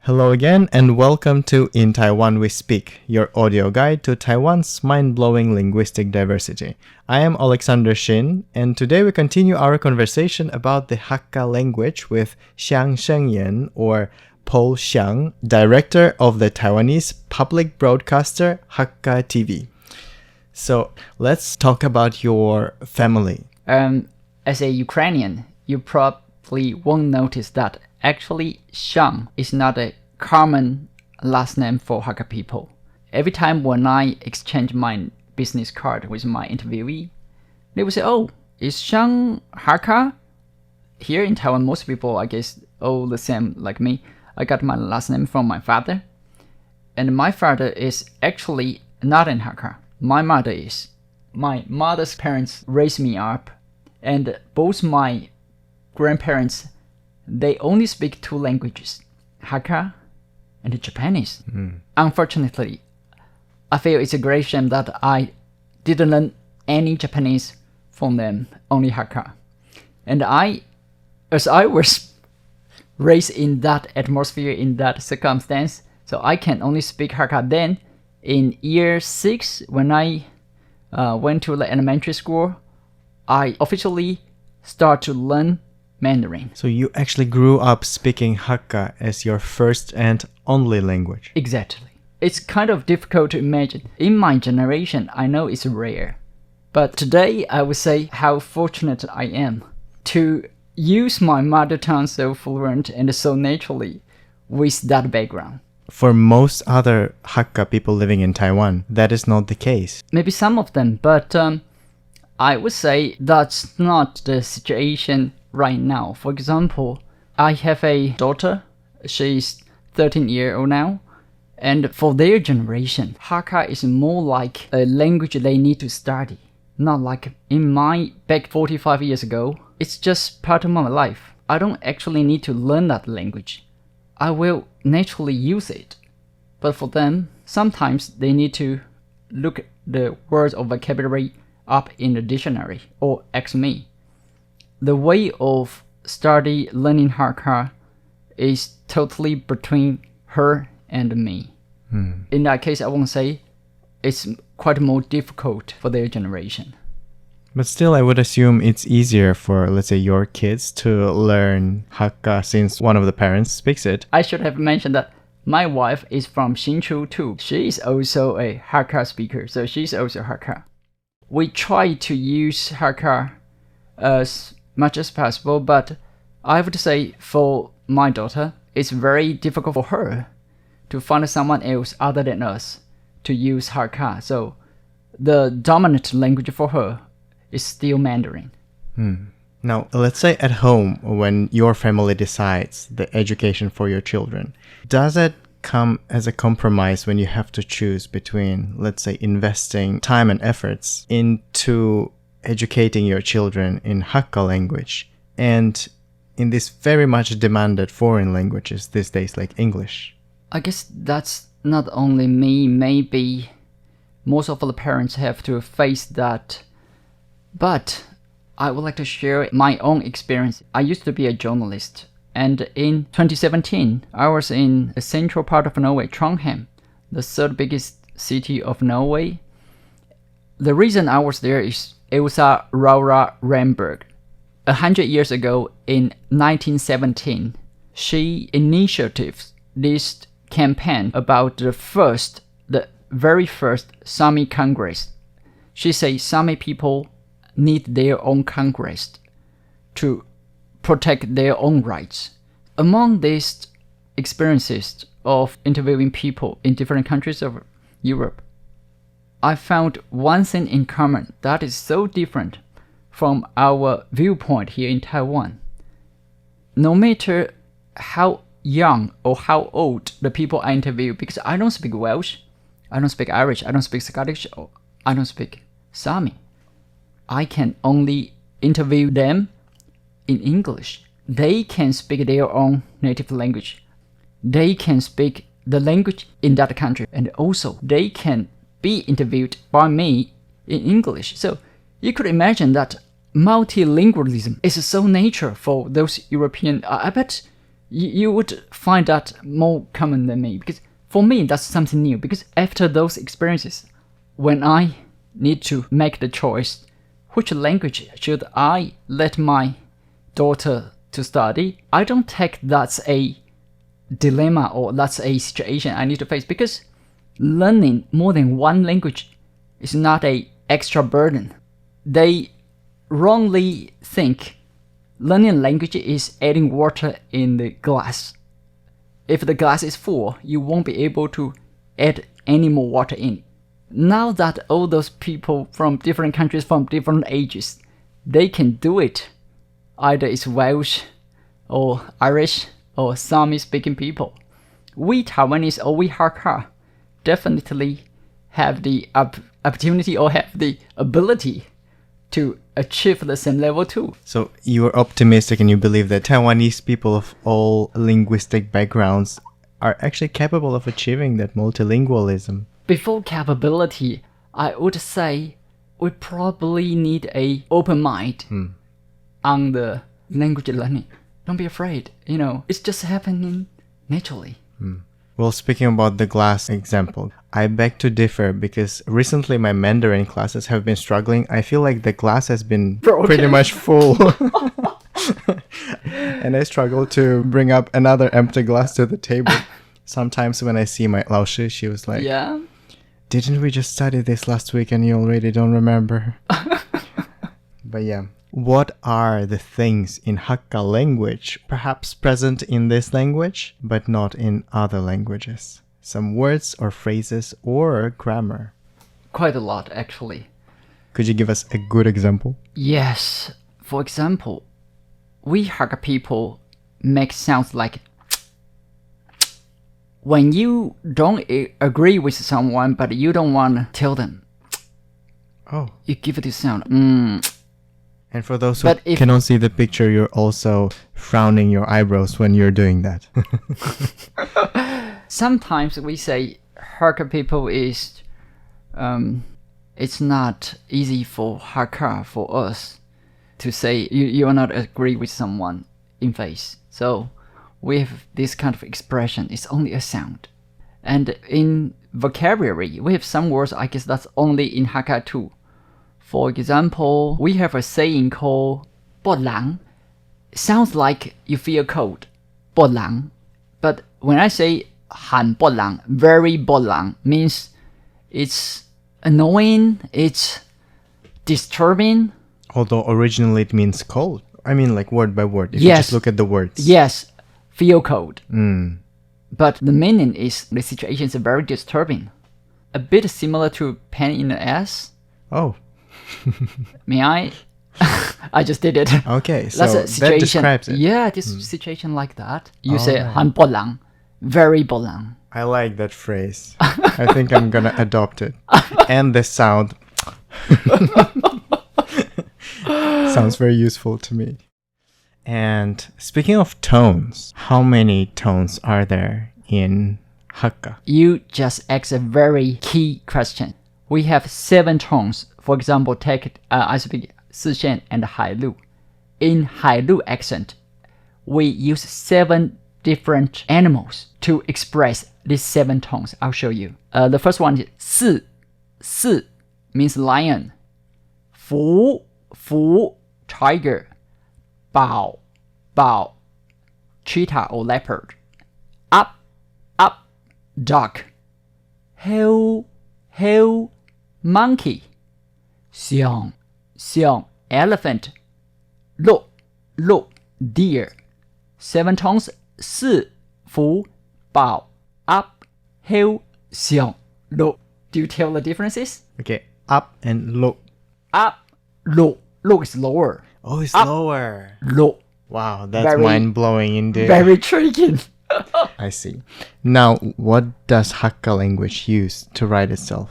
Hello again and welcome to In Taiwan We Speak, your audio guide to Taiwan's mind-blowing linguistic diversity. I am Alexander Shin, and today we continue our conversation about the Hakka language with Xiang Shengyan, or Paul Shiang, director of the Taiwanese public broadcaster Hakka TV. So let's talk about your family. As a Ukrainian, you probably won't notice that actually Shiang is not a common last name for Hakka people. Every time when I exchange my business card with my interviewee, they will say, "Oh, is Shiang Hakka?" Here in Taiwan, most people, I guess, all the same like me. I got my last name from my father. And my father is actually not in Hakka. My mother is. My mother's parents raised me up. And both my grandparents, they only speak two languages, Hakka and Japanese. Unfortunately, I feel it's a great shame that I didn't learn any Japanese from them, only Hakka. And as I was raised in that atmosphere, in that circumstance, so I can only speak Hakka. Then in year 6, when I went to the elementary school, I officially start to learn Mandarin. So you actually grew up speaking Hakka as your first and only language. Exactly. It's kind of difficult to imagine. In my generation, I know it's rare. But today, I would say how fortunate I am to use my mother tongue so fluent and so naturally with that background. For most other Hakka people living in Taiwan, that is not the case. Maybe some of them, but I would say that's not the situation right now. For example, I have a daughter. She's 13 years old now. And for their generation, Hakka is more like a language they need to study. Not like in my back 45 years ago. It's just part of my life. I don't actually need to learn that language. I will naturally use it. But for them, sometimes they need to look the words or vocabulary up in the dictionary or ask me. The way of learning Hakka is totally between her and me. In that case, I won't say it's quite more difficult for their generation. But still, I would assume it's easier for, let's say, your kids to learn Hakka since one of the parents speaks it. I should have mentioned that my wife is from Hsinchu too. She is also a Hakka speaker, so she's also Hakka. We try to use Hakka as much as possible, but I would say for my daughter, it's very difficult for her to find someone else other than us to use Hakka. So the dominant language for her is still Mandarin. Now, let's say at home, when your family decides the education for your children, does it come as a compromise when you have to choose between, let's say, investing time and efforts into educating your children in Hakka language and in these very much demanded foreign languages these days like English? I guess that's not only me, maybe most of the parents have to face that. But I would like to share my own experience. I used to be a journalist, and in 2017, I was in the central part of Norway, Trondheim, the third biggest city of Norway. The reason I was there is Elsa Raura Ramberg. 100 years ago, in 1917, she initiated this campaign about the very first Sami Congress. She said Sami people need their own Congress to protect their own rights. Among these experiences of interviewing people in different countries of Europe, I found one thing in common that is so different from our viewpoint here in Taiwan. No matter how young or how old the people I interview, because I don't speak Welsh, I don't speak Irish, I don't speak Scottish, or I don't speak Sami. I can only interview them in English. They can speak their own native language. They can speak the language in that country, and also they can be interviewed by me in English. So you could imagine that multilingualism is so natural for those European. I bet You would find that more common than me, because for me that's something new. Because after those experiences, when I need to make the choice, which language should I let my daughter to study, I don't take that's a dilemma or that's a situation I need to face, because learning more than one language is not a extra burden. They wrongly think learning language is adding water in the glass. If the glass is full, you won't be able to add any more water in. Now that all those people from different countries, from different ages, they can do it. Either it's Welsh or Irish or Sami speaking people. We Taiwanese or we Hakka definitely have the opportunity or have the ability to achieve the same level too. So you are optimistic and you believe that Taiwanese people of all linguistic backgrounds are actually capable of achieving that multilingualism. Before capability, I would say we probably need a open mind on the language learning. Don't be afraid, it's just happening naturally. Well, speaking about the glass example, I beg to differ because recently my Mandarin classes have been struggling. I feel like the glass has been pretty much full. And I struggle to bring up another empty glass to the table. Sometimes when I see my Lao Shi, she was like, yeah, didn't we just study this last week and you already don't remember? But yeah. What are the things in Hakka language perhaps present in this language, but not in other languages? Some words or phrases or grammar? Quite a lot, actually. Could you give us a good example? Yes. For example, we Hakka people make sounds like when you don't agree with someone, but you don't want to tell them. Oh. You give it the sound. And for those who cannot see the picture, you're also frowning your eyebrows when you're doing that. Sometimes we say Hakka people is, it's not easy for Hakka, for us, to say you are not agree with someone in face. So we have this kind of expression. It's only a sound. And in vocabulary, we have some words, I guess that's only in Hakka too. For example, we have a saying called 波冷. Sounds like you feel cold. 波冷. But when I say 很波冷, very 波冷, means it's annoying, it's disturbing. Although originally it means cold. I mean like word by word. If you just look at the words. Yes, feel cold. But the meaning is the situation is very disturbing. A bit similar to pain in the ass. Oh. May I? I just did it. Okay, so that's a situation. That describes it. Yeah, this situation like that. You say 很波冷, very 波冷. I like that phrase. I think I'm gonna adopt it. And the sound sounds very useful to me. And speaking of tones, how many tones are there in Hakka? You just asked a very key question. We have 7 tones. For example, take I speak Sixian and Hailu. In Hailu accent, we use 7 different animals to express these 7 tones. I'll show you. The first one is 四. 四 means lion. 福 tiger. 宝 cheetah or leopard. Up duck. Hell monkey. 象 elephant. 鹿 deer. 7 tones. 四福宝 up hill 象 鹿. Do you tell the differences? Okay, up and look. Up 鹿 is lower. Oh, it's up, lower. 鹿 Wow, that's mind-blowing indeed. Very tricky. I see. Now, what does Hakka language use to write itself?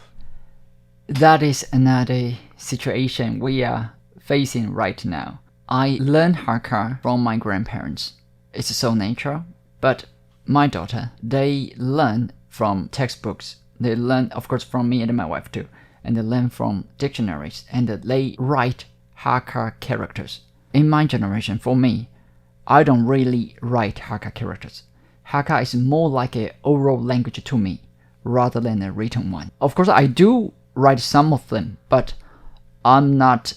That is another situation we are facing right now. I learned Hakka from my grandparents. It's so natural. But my daughter, they learn from textbooks. They learn, of course, from me and my wife too. And they learn from dictionaries. And they write Hakka characters. In my generation, for me, I don't really write Hakka characters. Hakka is more like an oral language to me rather than a written one. Of course, I do write some of them, but I'm not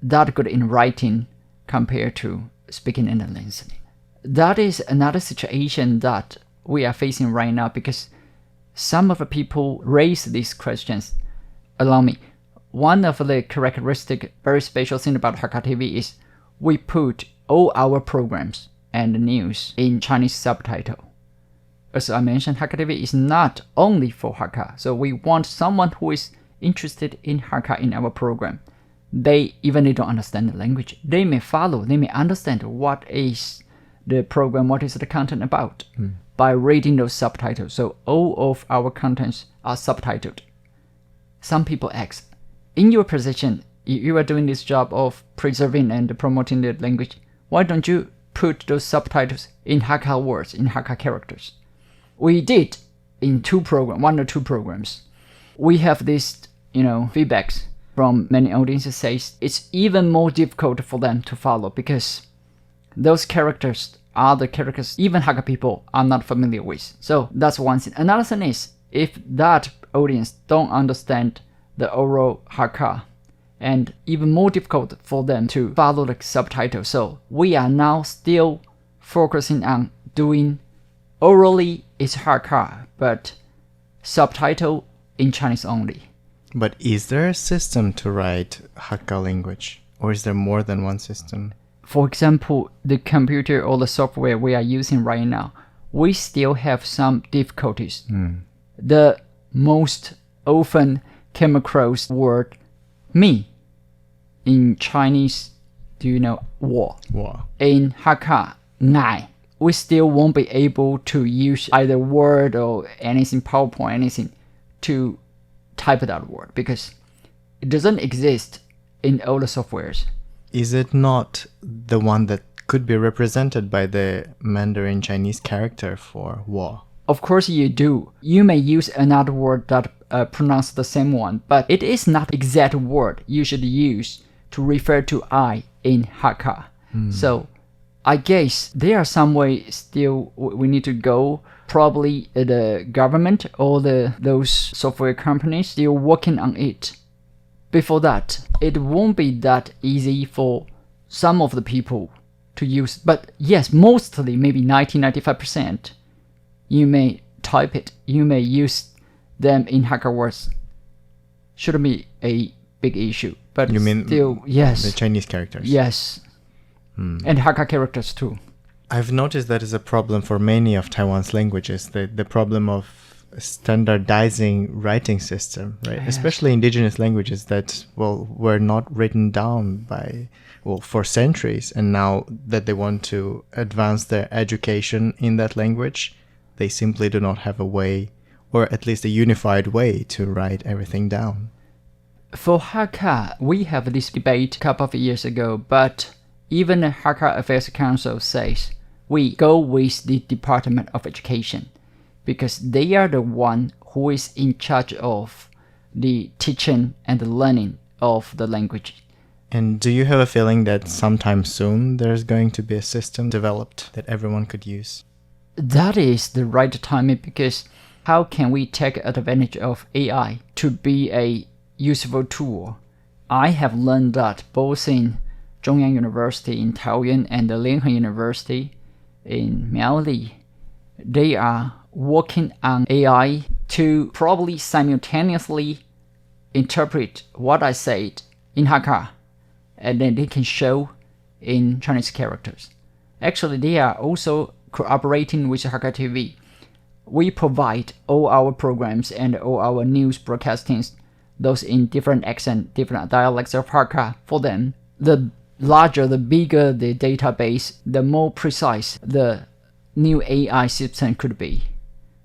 that good in writing compared to speaking and listening. That is another situation that we are facing right now because some of the people raise these questions. Allow me. One of the characteristic, very special thing about Hakka TV is we put all our programs and news in Chinese subtitle. As I mentioned, Hakka TV is not only for Hakka, so we want someone who is interested in Hakka in our program. Even they don't understand the language, they may follow, they may understand what is the program, what is the content about by reading those subtitles. So all of our contents are subtitled. Some people ask, in your position, you are doing this job of preserving and promoting the language, why don't you put those subtitles in Hakka words, in Hakka characters? We did in one or two programs. We have this, feedbacks from many audiences says it's even more difficult for them to follow because those characters are the characters even Hakka people are not familiar with. So that's one thing. Another thing is, if that audience don't understand the oral Hakka, and even more difficult for them to follow the subtitles. So we are now still focusing on doing orally is Hakka, but subtitle in Chinese only. But is there a system to write Hakka language? Or is there more than one system? For example, the computer or the software we are using right now, we still have some difficulties. The most often came across word me. In Chinese, do you know 我? In Hakka, ngài. We still won't be able to use either Word or anything, PowerPoint, anything, to type that word because it doesn't exist in all the softwares. Is it not the one that could be represented by the Mandarin Chinese character for 我? Of course you do. You may use another word that pronounce the same one, but it is not exact word you should use to refer to I in Hakka. So I guess there are some way still we need to go. Probably the government or those software companies still working on it. Before that, it won't be that easy for some of the people to use. But yes, mostly, maybe 90-95%, you may type it, you may use them in Hakka words. Shouldn't be a big issue. But you mean still, yes. The Chinese characters? Yes. And Hakka characters too. I've noticed that is a problem for many of Taiwan's languages, the problem of standardizing writing system, right? Yes. Especially indigenous languages that, were not written down for centuries. And now that they want to advance their education in that language, they simply do not have a way, or at least a unified way, to write everything down. For Hakka, we have this debate a couple of years ago, but even the Hakka Affairs Council says we go with the Department of Education because they are the one who is in charge of the teaching and the learning of the language. And do you have a feeling that sometime soon there's going to be a system developed that everyone could use? That is the right timing because how can we take advantage of AI to be a useful tool? I have learned that both in Zhongyang University in Taoyuan and the Linhe University in Miaoli, they are working on AI to probably simultaneously interpret what I said in Hakka, and then they can show in Chinese characters. Actually, they are also cooperating with Hakka TV. We provide all our programs and all our news broadcastings, those in different accent, different dialects of Hakka for them. The larger, the bigger the database, the more precise the new AI system could be.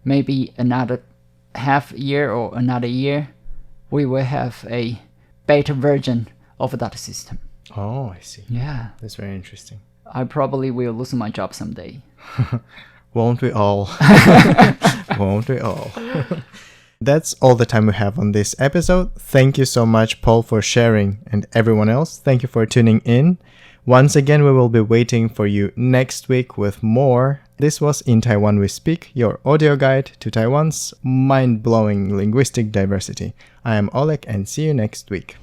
Maybe another half year or another year, we will have a better version of that system. Oh, I see. Yeah. That's very interesting. I probably will lose my job someday. Won't we all? Won't we all? That's all the time we have on this episode. Thank you so much, Paul, for sharing, and everyone else, thank you for tuning in. Once again, we will be waiting for you next week with more. This was In Taiwan We Speak, your audio guide to Taiwan's mind-blowing linguistic diversity. I am Oleg and see you next week.